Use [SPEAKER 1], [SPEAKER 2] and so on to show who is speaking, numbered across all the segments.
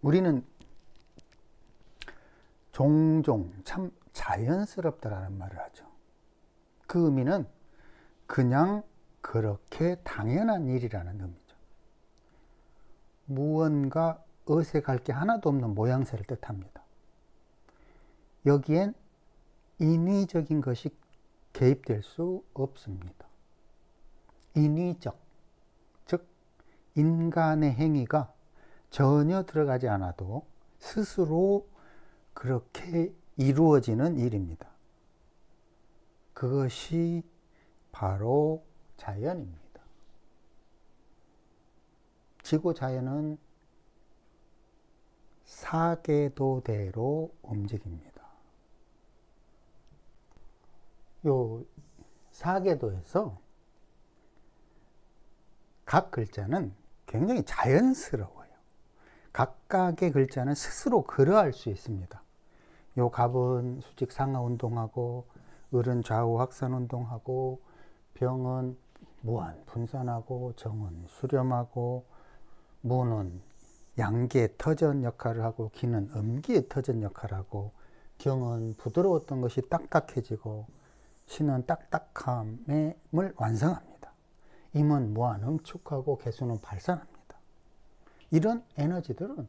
[SPEAKER 1] 우리는 종종 참 자연스럽다라는 말을 하죠. 그 의미는 그냥 그렇게 당연한 일이라는 의미죠. 무언가 어색할 게 하나도 없는 모양새를 뜻합니다. 여기엔 인위적인 것이 개입될 수 없습니다. 인위적, 즉 인간의 행위가 전혀 들어가지 않아도 스스로 그렇게 이루어지는 일입니다. 그것이 바로 자연입니다. 지구 자연은 사계도대로 움직입니다. 요 사계도에서 각 글자는 굉장히 자연스러워요. 각각의 글자는 스스로 그러할 수 있습니다. 요 갑은 수직 상하 운동하고, 을은 좌우 확산 운동하고, 병은 무한 분산하고, 정은 수렴하고, 무는 양기의 터전 역할을 하고, 기는 음기의 터전 역할을 하고, 경은 부드러웠던 것이 딱딱해지고, 신은 딱딱함을 완성합니다. 임은 무한 응축하고, 개수는 발산합니다. 이런 에너지들은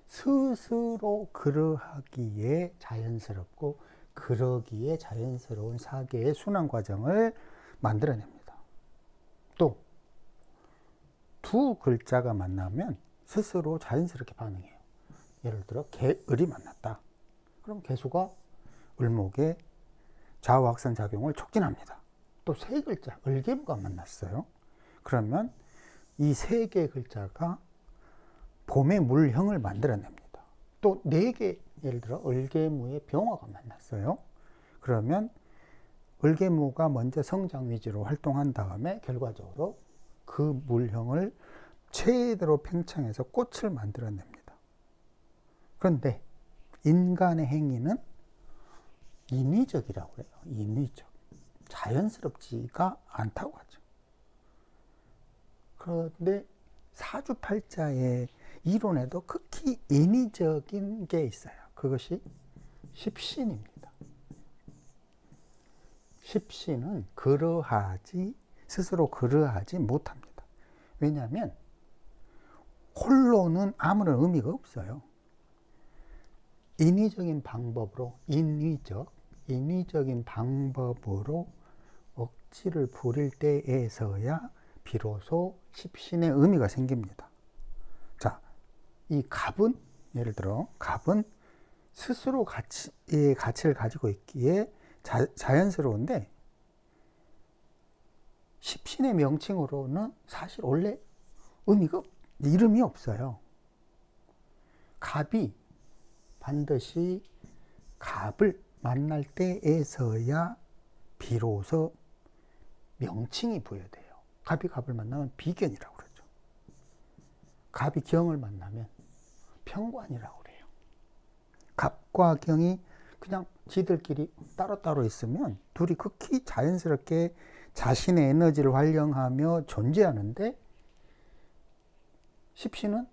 [SPEAKER 1] 스스로 그러하기에 자연스럽고, 그러기에 자연스러운 사계의 순환 과정을 만들어냅니다. 또 두 글자가 만나면 스스로 자연스럽게 반응해요. 예를 들어 개을이 만났다. 그럼 개수가 을목의 좌우 확산 작용을 촉진합니다. 또 세 글자 을개무가 만났어요. 그러면 이 세 개의 글자가 봄의 물형을 만들어냅니다. 또 네 개, 예를 들어 을개무의 병화가 만났어요. 그러면 을개무가 먼저 성장 위주로 활동한 다음에 결과적으로 그 물형을 최대로 팽창해서 꽃을 만들어냅니다. 그런데 인간의 행위는 인위적이라고 해요. 인위적. 자연스럽지가 않다고 하죠. 그런데 사주팔자의 이론에도 극히 인위적인 게 있어요. 그것이 십신입니다. 십신은 스스로 그러하지 못합니다. 왜냐하면 홀로는 아무런 의미가 없어요. 인위적인 방법으로, 인위적인 방법으로 억지를 부릴 때에서야 비로소 십신의 의미가 생깁니다. 자, 이 갑은, 예를 들어 갑은 스스로 가치를 가지고 있기에 자연스러운데, 십신의 명칭으로는 사실 원래 이름이 없어요. 갑이 반드시 갑을 만날 때에서야 비로소 명칭이 부여돼요. 갑이 갑을 만나면 비견이라고 그러죠. 갑이 경을 만나면 평관이라고 그래요. 갑과 경이 그냥 지들끼리 따로따로 있으면 둘이 극히 자연스럽게 자신의 에너지를 활용하며 존재하는데, 십신은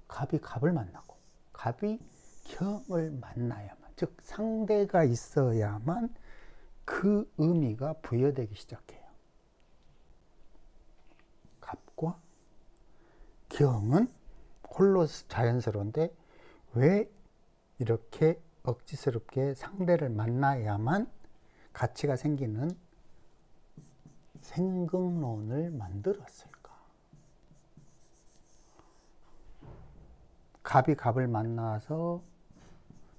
[SPEAKER 1] 갑이 갑을 만나고 갑이 경을 만나야만, 즉 상대가 있어야만 그 의미가 부여되기 시작해요. 갑과 경은 홀로 자연스러운데 왜 이렇게 억지스럽게 상대를 만나야만 가치가 생기는 생극론을 만들었을까? 갑이 갑을 만나서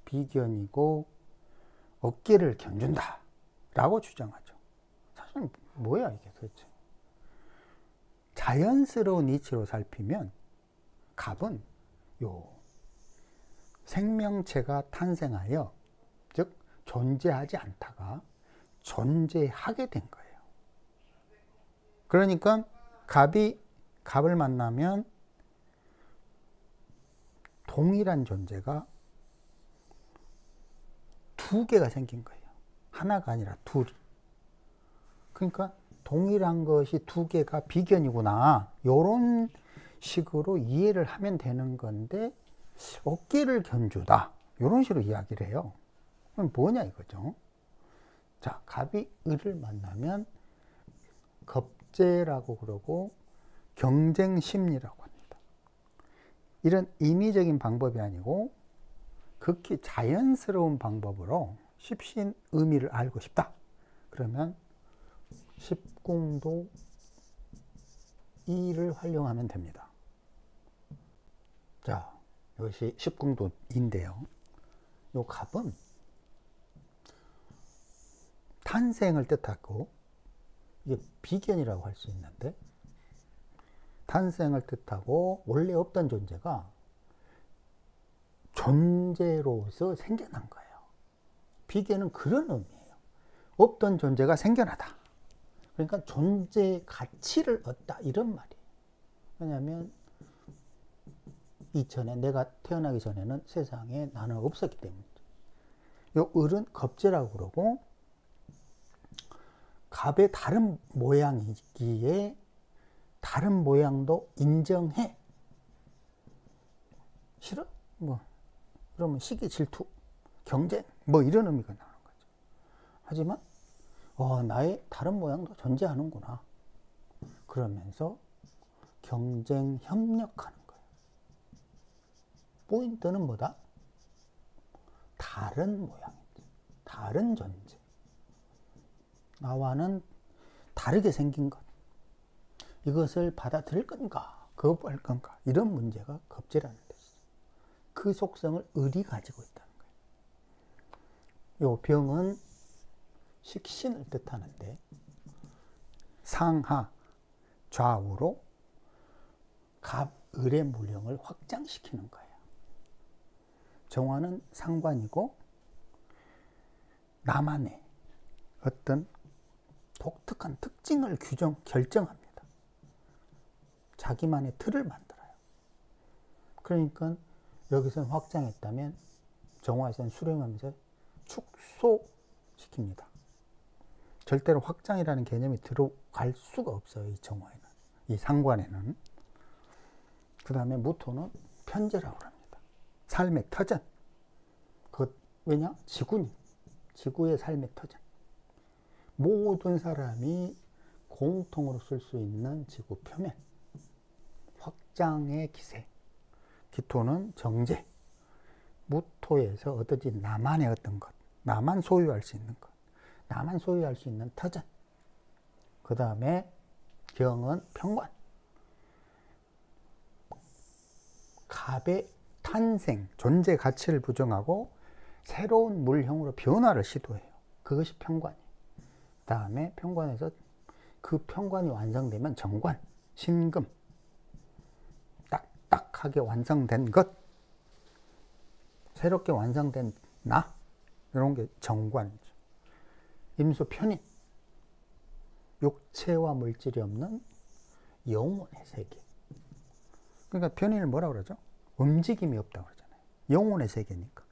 [SPEAKER 1] 비견이고 어깨를 견준다 라고 주장하죠. 사실 뭐야 이게 도대체? 자연스러운 이치로 살피면 갑은 생명체가 탄생하여, 즉 존재하지 않다가 존재하게 된 거예요. 그러니까 갑이 갑을 만나면 동일한 존재가 두 개가 생긴 거예요. 하나가 아니라 둘이. 그러니까 동일한 것이 두 개가 비견이구나, 이런 식으로 이해를 하면 되는 건데, 어깨를 견주다. 이런 식으로 이야기를 해요. 그럼 뭐냐 이거죠. 자, 갑이 을을 만나면 겁재라고 그러고 경쟁 심리라고 합니다. 이런 인위적인 방법이 아니고 극히 자연스러운 방법으로 십신 의미를 알고 싶다. 그러면 십궁도 2를 활용하면 됩니다. 자, 이것이 십궁도인데요. 요 갑은 탄생을 뜻하고 이게 비견이라고 할 수 있는데 탄생을 뜻하고 원래 없던 존재가 존재로서 생겨난 거예요. 비견은 그런 의미예요. 없던 존재가 생겨나다. 그러니까 존재 가치를 얻다 이런 말이에요. 왜냐하면 이전에 내가 태어나기 전에는 세상에 나는 없었기 때문이죠. 요 을은 겁재라고 그러고 갑의 다른 모양이기에 다른 모양도 인정해. 싫어? 뭐 그러면 시기 질투, 경쟁 뭐 이런 의미가 나오는 거죠. 하지만 나의 다른 모양도 존재하는구나. 그러면서 경쟁 협력하는 거예요. 포인트는 뭐다? 다른 모양이지. 다른 존재. 나와는 다르게 생긴 것. 이것을 받아들일 건가? 거부할 건가? 이런 문제가 겁재라는 뜻이죠. 그 속성을 을이 가지고 있다는 거예요. 이 병은 식신을 뜻하는데 상하, 좌우로 갑, 을의 물령을 확장시키는 거예요. 정화는 상관이고 나만의 어떤 독특한 특징을 결정합니다. 자기만의 틀을 만들어요. 그러니까 여기서는 확장했다면 정화에서는 수렴하면서 축소시킵니다. 절대로 확장이라는 개념이 들어갈 수가 없어요. 이 정화에는. 이 상관에는. 그 다음에 무토는 편재라고 합니다. 삶의 터전. 왜냐? 지구의 삶의 터전. 모든 사람이 공통으로 쓸 수 있는 지구 표면. 확장의 기세. 기토는 정제. 무토에서 얻어지 나만의 어떤 것. 나만 소유할 수 있는 것. 나만 소유할 수 있는 터전. 그 다음에 경은 평관. 갑의 탄생, 존재 가치를 부정하고 새로운 물형으로 변화를 시도해요. 그것이 평관이에요. 그 다음에 평관에서 그 평관이 완성되면 정관, 신금. 딱딱하게 완성된 것. 새롭게 완성된 나. 이런 게 정관이죠. 임수 편인. 육체와 물질이 없는 영혼의 세계. 그러니까 편인을 뭐라고 그러죠? 움직임이 없다고 그러잖아요. 영혼의 세계니까.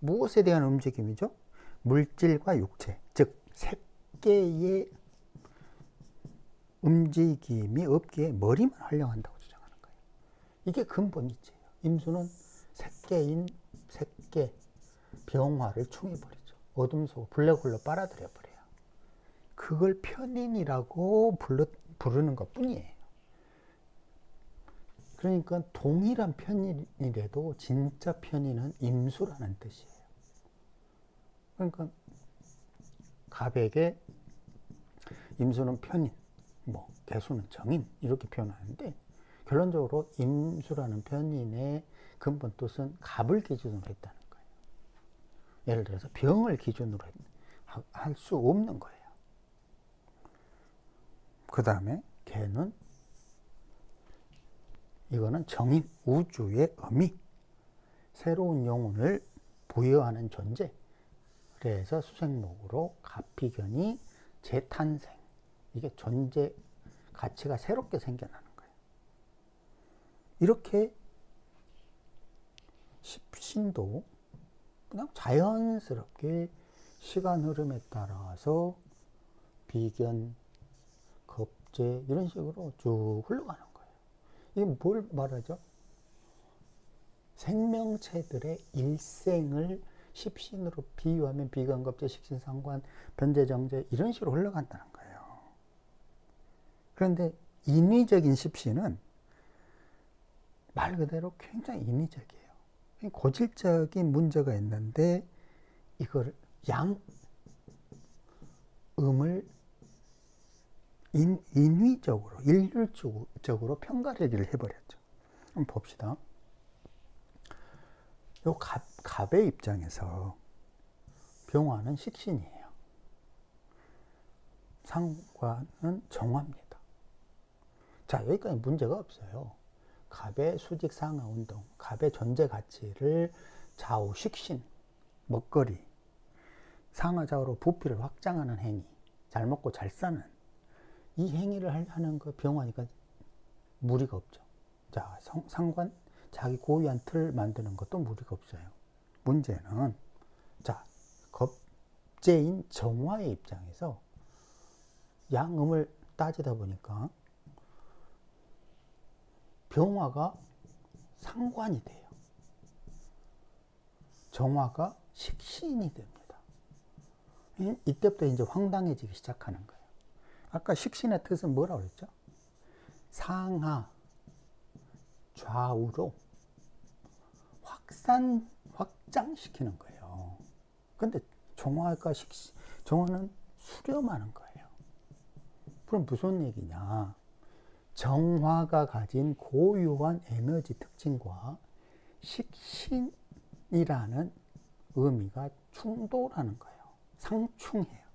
[SPEAKER 1] 무엇에 대한 움직임이죠? 물질과 육체, 즉 색계의 움직임이 없기에 머리만 활용한다고 주장하는 거예요. 이게 근본 이치예요. 임수는 색계, 병화를 충해버리죠. 어둠 속 블랙홀로 빨아들여 버려요. 그걸 편인이라고 부르는 것 뿐이에요. 그러니까 동일한 편인이라도 진짜 편인은 임수라는 뜻이에요. 그러니까 갑에게 임수는 편인, 개수는 정인 이렇게 표현하는데 결론적으로 임수라는 편인의 근본 뜻은 갑을 기준으로 했다는 거예요. 예를 들어서 병을 기준으로 할 수 없는 거예요. 그 다음에 개는 이거는 정인, 우주의 의미, 새로운 영혼을 부여하는 존재. 그래서 수생목으로 갑비견이 재탄생. 이게 존재 가치가 새롭게 생겨나는 거예요. 이렇게 십신도 그냥 자연스럽게 시간 흐름에 따라서 비견, 겁재 이런 식으로 쭉 흘러가는 거예요. 이게 뭘 말하죠? 생명체들의 일생을 십신으로 비유하면 비관급제, 식신상관, 변제정제 이런 식으로 흘러간다는 거예요. 그런데 인위적인 십신은 말 그대로 굉장히 인위적이에요. 고질적인 문제가 있는데 이걸 양음을 인위적으로 일률적으로 평가되기를 해버렸죠. 한번 봅시다. 요 갑의 입장에서 병화는 식신이에요. 상관은 정화입니다. 자, 여기까지 문제가 없어요. 갑의 수직 상하 운동, 갑의 존재 가치를 좌우 식신, 먹거리, 상하 좌우로 부피를 확장하는 행위, 잘 먹고 잘 사는 이 행위를 하는 거 병화니까 무리가 없죠. 자, 상관 자기 고유한 틀 만드는 것도 무리가 없어요. 문제는 자, 겁재인 정화의 입장에서 양음을 따지다 보니까 병화가 상관이 돼요. 정화가 식신이 됩니다. 이때부터 이제 황당해지기 시작하는 거예요. 아까 식신의 뜻은 뭐라고 그랬죠? 상하 좌우로 확장시키는 거예요. 근데 정화는 수렴하는 거예요. 그럼 무슨 얘기냐? 정화가 가진 고유한 에너지 특징과 식신이라는 의미가 충돌하는 거예요. 상충해요.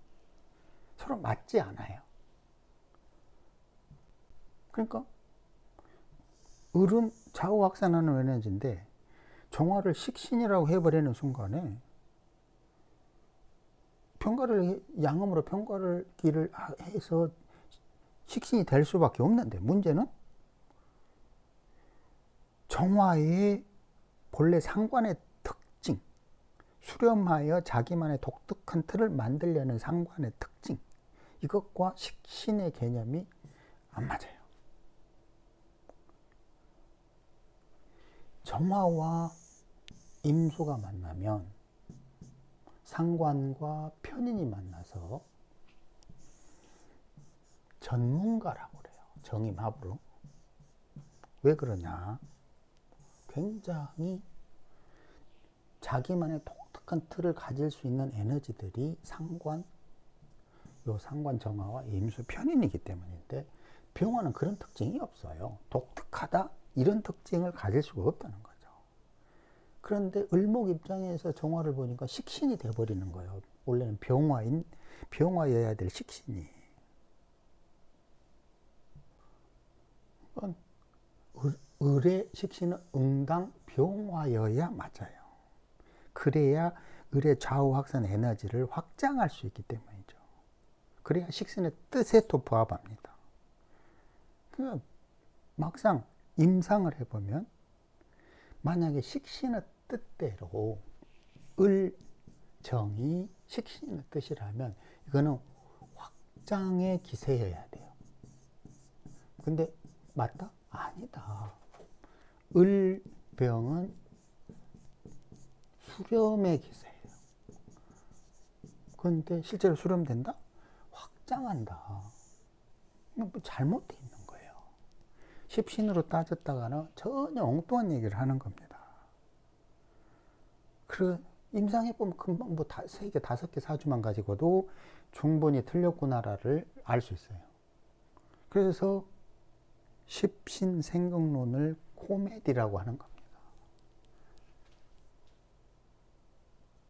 [SPEAKER 1] 서로 맞지 않아요. 그러니까 을은 좌우 확산하는 에너지인데 정화를 식신이라고 해버리는 순간에 양음으로 평가를 해서 식신이 될 수밖에 없는데, 문제는 정화의 본래 상관의 특징, 수렴하여 자기만의 독특한 틀을 만들려는 상관의 특징, 이것과 식신의 개념이 안 맞아요. 정화와 임수가 만나면 상관과 편인이 만나서 전문가라고 그래요. 정임합으로. 왜 그러냐? 굉장히 자기만의 독특한 틀을 가질 수 있는 에너지들이 상관 정화와 임수 편인이기 때문인데, 병화는 그런 특징이 없어요. 독특하다? 이런 특징을 가질 수가 없다는 거죠. 그런데 을목 입장에서 정화를 보니까 식신이 돼버리는 거예요. 원래는 병화여야 될 식신이. 을의 식신은 응당 병화여야 맞아요. 그래야 을의 좌우 확산 에너지를 확장할 수 있기 때문이죠. 그래야 식신의 뜻에 또 부합합니다. 그러니까 막상 임상을 해보면 만약에 식신의 뜻대로 을정이 식신의 뜻이라면 이거는 확장의 기세여야 돼요. 근데 맞다? 아니다. 을병은 수렴의 기세예요. 그런데 실제로 수렴된다? 확장한다. 잘못되어 있는 거예요. 십신으로 따졌다가는 전혀 엉뚱한 얘기를 하는 겁니다. 그 임상해보면 금방 뭐 3개, 5개 사주만 가지고도 충분히 틀렸구나를 알 수 있어요. 그래서 십신생극론을 코미디라고 하는 겁니다.